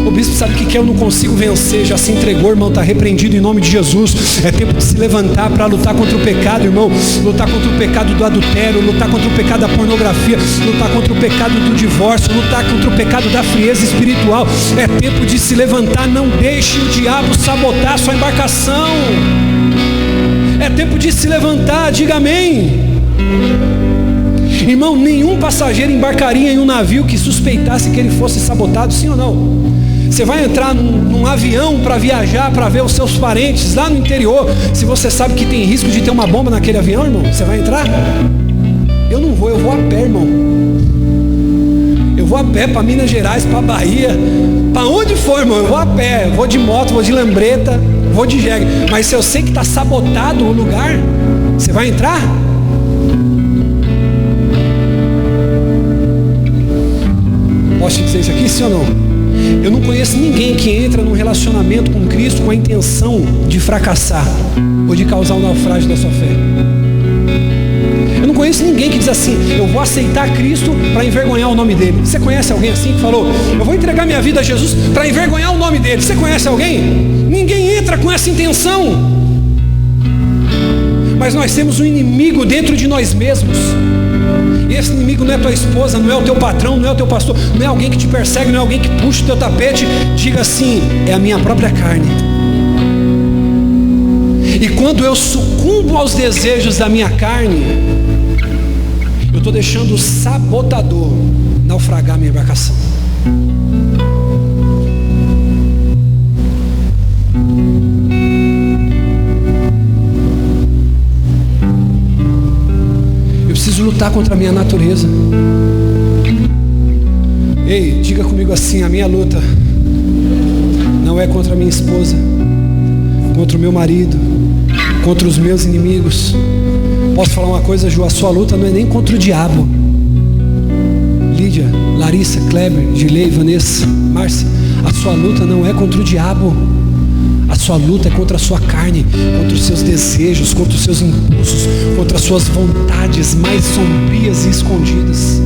O bispo sabe o que é: eu não consigo vencer. Já se entregou, irmão, está repreendido em nome de Jesus. É tempo de se levantar para lutar contra o pecado, irmão. Lutar contra o pecado do adultério, lutar contra o pecado da pornografia, lutar contra o pecado do divórcio, lutar contra o pecado da frieza espiritual. É tempo de se levantar. Não deixe o diabo sabotar a sua embarcação. É tempo de se levantar, diga amém. Irmão, nenhum passageiro embarcaria em um navio que suspeitasse que ele fosse sabotado, sim ou não? Você vai entrar num avião para viajar, para ver os seus parentes lá no interior, se você sabe que tem risco de ter uma bomba naquele avião, irmão, você vai entrar? Eu não vou, eu vou a pé, irmão. Eu vou a pé para Minas Gerais, para Bahia, para onde for, irmão, eu vou a pé. Eu vou de moto, vou de lambreta, vou de jegue. Mas se eu sei que está sabotado o lugar, você vai entrar? Posso te dizer isso aqui, sim ou não? Eu não conheço ninguém que entra num relacionamento com Cristo com a intenção de fracassar ou de causar um naufrágio da sua fé. Eu não conheço ninguém que diz assim: eu vou aceitar Cristo para envergonhar o nome dele. Você conhece alguém assim que falou: eu vou entregar minha vida a Jesus para envergonhar o nome dele? Você conhece alguém? Ninguém entra com essa intenção. Mas nós temos um inimigo dentro de nós mesmos. E esse inimigo não é tua esposa, não é o teu patrão, não é o teu pastor, não é alguém que te persegue, não é alguém que puxa o teu tapete. Diga assim: é a minha própria carne. E quando eu sucumbo aos desejos da minha carne, eu estou deixando o sabotador naufragar minha embarcação. Preciso lutar contra a minha natureza. Ei, diga comigo assim: a minha luta não é contra a minha esposa, contra o meu marido, contra os meus inimigos. Posso falar uma coisa, Ju? A sua luta não é nem contra o diabo. Lídia, Larissa, Kleber, Gilei, Vanessa, Márcia, a sua luta não é contra o diabo. A sua luta é contra a sua carne, contra os seus desejos, contra os seus impulsos, contra as suas vontades mais sombrias e escondidas.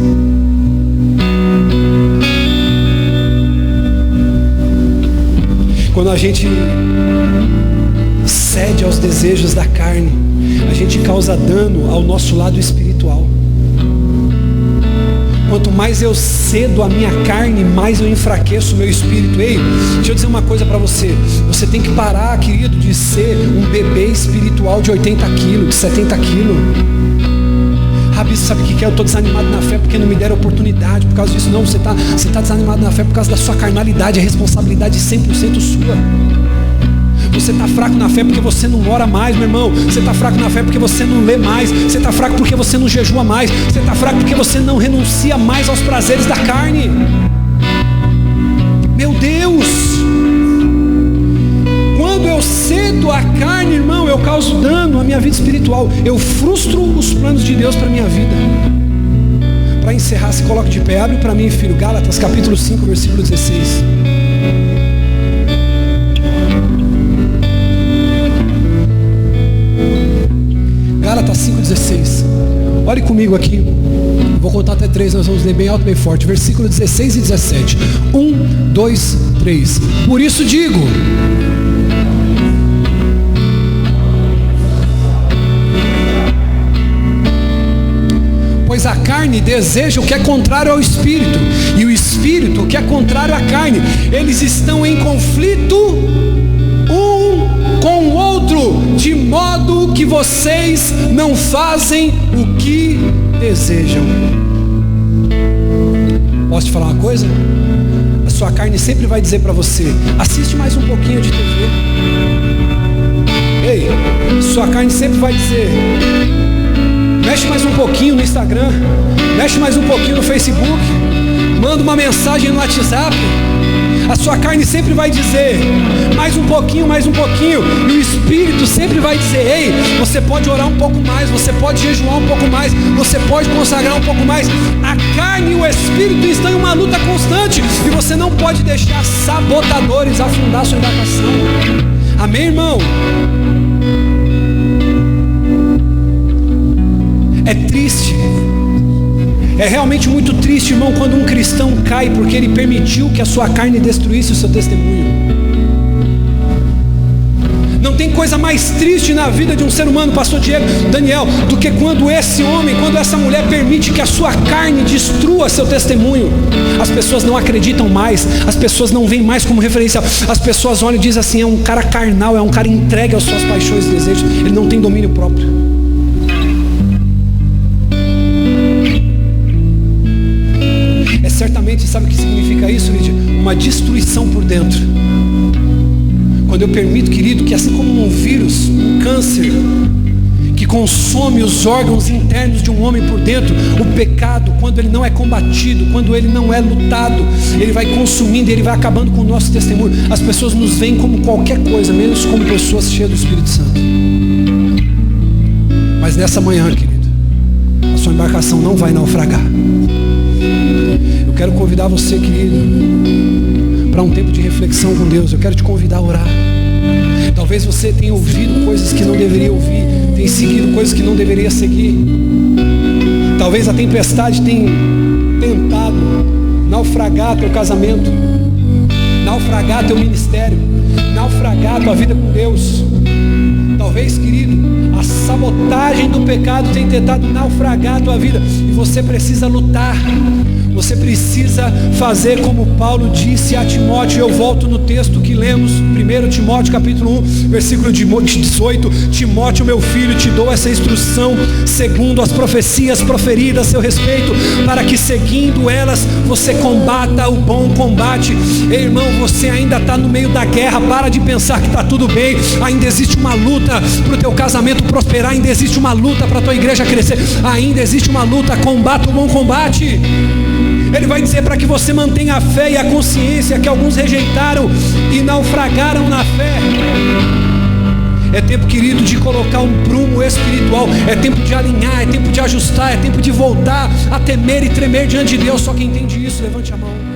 Quando a gente cede aos desejos da carne, a gente causa dano ao nosso lado espiritual. Quanto mais eu cedo a minha carne, mais eu enfraqueço o meu espírito. Ei, deixa eu dizer uma coisa para você. Você tem que parar, querido, de ser um bebê espiritual de 80 quilos, de 70 quilos. Rabi, sabe o que é? Eu estou desanimado na fé porque não me deram oportunidade por causa disso. Não, você tá desanimado na fé por causa da sua carnalidade. A responsabilidade é 100% sua. Você está fraco na fé porque você não ora mais, meu irmão. Você está fraco na fé porque você não lê mais. Você está fraco porque você não jejua mais. Você está fraco porque você não renuncia mais aos prazeres da carne. Meu Deus! Quando eu cedo a carne, irmão, eu causo dano à minha vida espiritual. Eu frustro os planos de Deus para a minha vida. Para encerrar, se coloque de pé. Abre para mim, filho, Gálatas capítulo 5, versículo 16. Gálatas 5,16. Olhe comigo aqui. Vou contar até 3, nós vamos ler bem alto, bem forte. Versículo 16 e 17. 1, 2, 3. Por isso digo: pois a carne deseja o que é contrário ao espírito, e o espírito o que é contrário à carne. Eles estão em conflito um com o outro, de modo que vocês não fazem o que desejam. Posso te falar uma coisa? A sua carne sempre vai dizer para você: assiste mais um pouquinho de TV. Ei, sua carne sempre vai dizer: mexe mais um pouquinho no Instagram, mexe mais um pouquinho no Facebook, manda uma mensagem no WhatsApp. A sua carne sempre vai dizer: mais um pouquinho, mais um pouquinho. E o Espírito sempre vai dizer: ei, você pode orar um pouco mais, você pode jejuar um pouco mais, você pode consagrar um pouco mais. A carne e o Espírito estão em uma luta constante, e você não pode deixar sabotadores afundar sua embarcação. Amém, irmão? É triste, é realmente muito triste, irmão, quando um cristão cai porque ele permitiu que a sua carne destruísse o seu testemunho. Não tem coisa mais triste na vida de um ser humano, pastor Diego, Daniel, do que quando esse homem, quando essa mulher permite que a sua carne destrua seu testemunho. As pessoas não acreditam mais, as pessoas não veem mais como referência. As pessoas olham e dizem assim: é um cara carnal, é um cara entregue às suas paixões e desejos, ele não tem domínio próprio. Certamente, sabe o que significa isso, Lídia? Uma destruição por dentro. Quando eu permito, querido, que assim como um vírus, um câncer, que consome os órgãos internos de um homem por dentro, o pecado, quando ele não é combatido, quando ele não é lutado, ele vai consumindo, ele vai acabando com o nosso testemunho. As pessoas nos veem como qualquer coisa, menos como pessoas cheias do Espírito Santo. Mas nessa manhã, querido, a sua embarcação não vai naufragar. Eu quero convidar você, querido, para um tempo de reflexão com Deus. Eu quero te convidar a orar. Talvez você tenha ouvido coisas que não deveria ouvir, tenha seguido coisas que não deveria seguir. Talvez a tempestade tenha tentado naufragar teu casamento, naufragar teu ministério, naufragar tua vida com Deus. Talvez, querido, a sabotagem do pecado tenha tentado naufragar a tua vida, e você precisa lutar. Você precisa fazer como Paulo disse a Timóteo. Eu volto no texto que lemos, 1 Timóteo capítulo 1, versículo 18. Timóteo, meu filho, te dou essa instrução segundo as profecias proferidas a seu respeito, para que seguindo elas você combata o bom combate. Ei, irmão, você ainda está no meio da guerra. Para de pensar que está tudo bem. Ainda existe uma luta para o teu casamento prosperar, ainda existe uma luta para a tua igreja crescer, ainda existe uma luta. Combata o bom combate. Ele vai dizer para que você mantenha a fé e a consciência que alguns rejeitaram e naufragaram na fé. É tempo, querido, de colocar um prumo espiritual. É tempo de alinhar, é tempo de ajustar, é tempo de voltar a temer e tremer diante de Deus. Só quem entende isso, levante a mão.